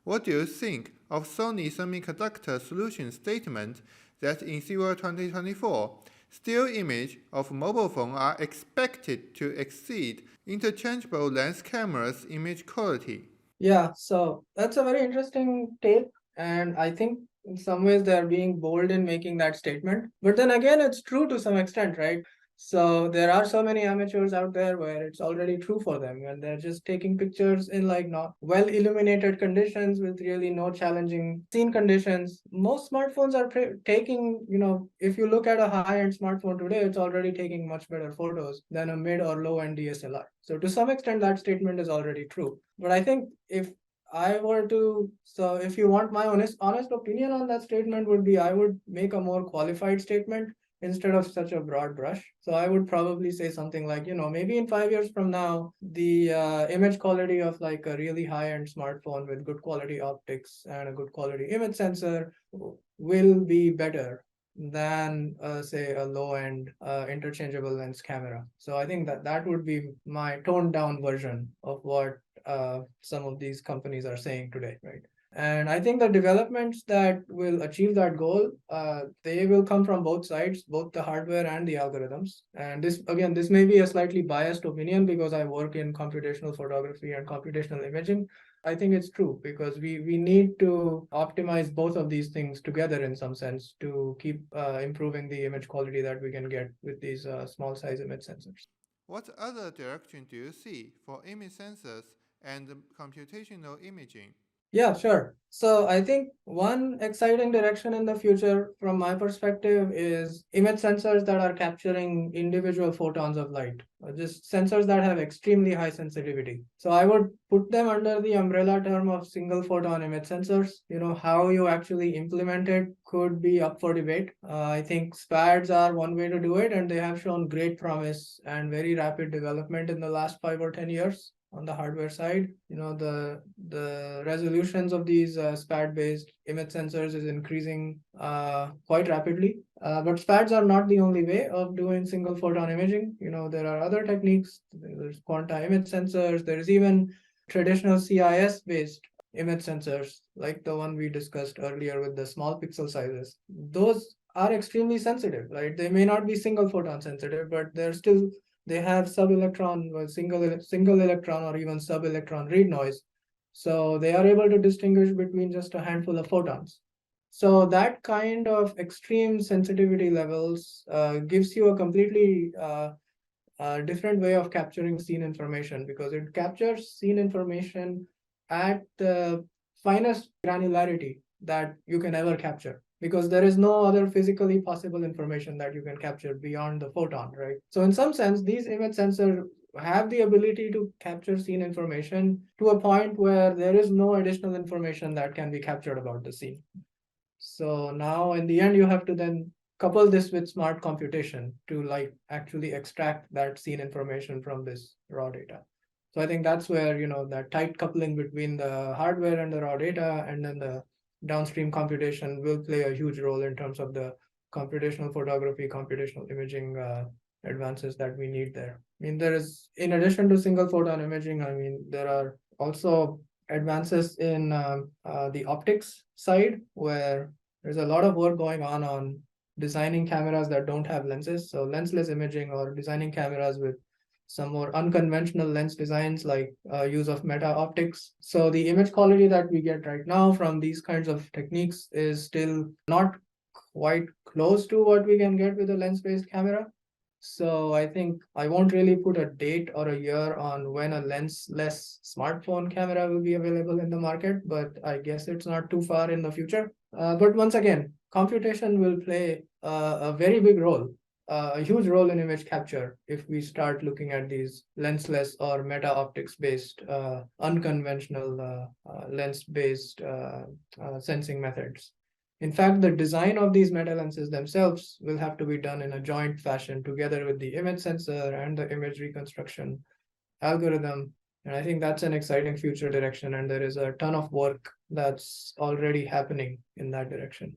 What do you think of Sony Semiconductor solution statement that in CES 2024, still image of mobile phone are expected to exceed interchangeable lens cameras' image quality? Yeah, so that's a very interesting take. And I think in some ways they're being bold in making that statement. But then again, it's true to some extent, right? So there are so many amateurs out there where it's already true for them and they're just taking pictures in like not well illuminated conditions with really no challenging scene conditions. Most smartphones are taking, if you look at a high-end smartphone today, it's already taking much better photos than a mid or low-end DSLR. So to some extent, that statement is already true. But I think if if you want my honest opinion on that statement would be I would make a more qualified statement instead of such a broad brush. So I would probably say something like, maybe in 5 years from now, the image quality of like a really high-end smartphone with good quality optics and a good quality image sensor will be better than say a low-end interchangeable lens camera. So I think that would be my toned down version of what some of these companies are saying today, right? And I think the developments that will achieve that goal, they will come from both sides, both the hardware and the algorithms. And this may be a slightly biased opinion because I work in computational photography and computational imaging. I think it's true because we need to optimize both of these things together in some sense to keep improving the image quality that we can get with these small size image sensors. What other direction do you see for image sensors and computational imaging? Yeah, sure. So I think one exciting direction in the future, from my perspective, is image sensors that are capturing individual photons of light, just sensors that have extremely high sensitivity. So I would put them under the umbrella term of single photon image sensors. How you actually implement it could be up for debate. I think SPADs are one way to do it, and they have shown great promise and very rapid development in the last 5 or 10 years. On the hardware side, the resolutions of these SPAD-based image sensors is increasing quite rapidly. But SPADs are not the only way of doing single photon imaging. There are other techniques. There's quanta image sensors. There's even traditional CIS-based image sensors, like the one we discussed earlier with the small pixel sizes. Those are extremely sensitive, right? They may not be single photon sensitive, but they have sub-electron or single electron or even sub-electron read noise. So they are able to distinguish between just a handful of photons. So that kind of extreme sensitivity levels gives you a completely different way of capturing scene information because it captures scene information at the finest granularity that you can ever capture because there is no other physically possible information that you can capture beyond the photon, right? So in some sense, these image sensors have the ability to capture scene information to a point where there is no additional information that can be captured about the scene. So now in the end, you have to then couple this with smart computation to like actually extract that scene information from this raw data. So I think that's where, that tight coupling between the hardware and the raw data and then the downstream computation will play a huge role in terms of the computational photography, computational imaging advances that we need there. I mean, there is, in addition to single photon imaging, I mean, there are also advances in the optics side where there's a lot of work going on designing cameras that don't have lenses. So lensless imaging or designing cameras with some more unconventional lens designs like use of meta optics. So the image quality that we get right now from these kinds of techniques is still not quite close to what we can get with a lens-based camera. So I think I won't really put a date or a year on when a lensless smartphone camera will be available in the market, but I guess it's not too far in the future. But once again, computation will play a very big role, a huge role in image capture if we start looking at these lensless or meta optics based unconventional lens based sensing methods. In fact, the design of these meta lenses themselves will have to be done in a joint fashion together with the image sensor and the image reconstruction algorithm. And I think that's an exciting future direction. And there is a ton of work that's already happening in that direction.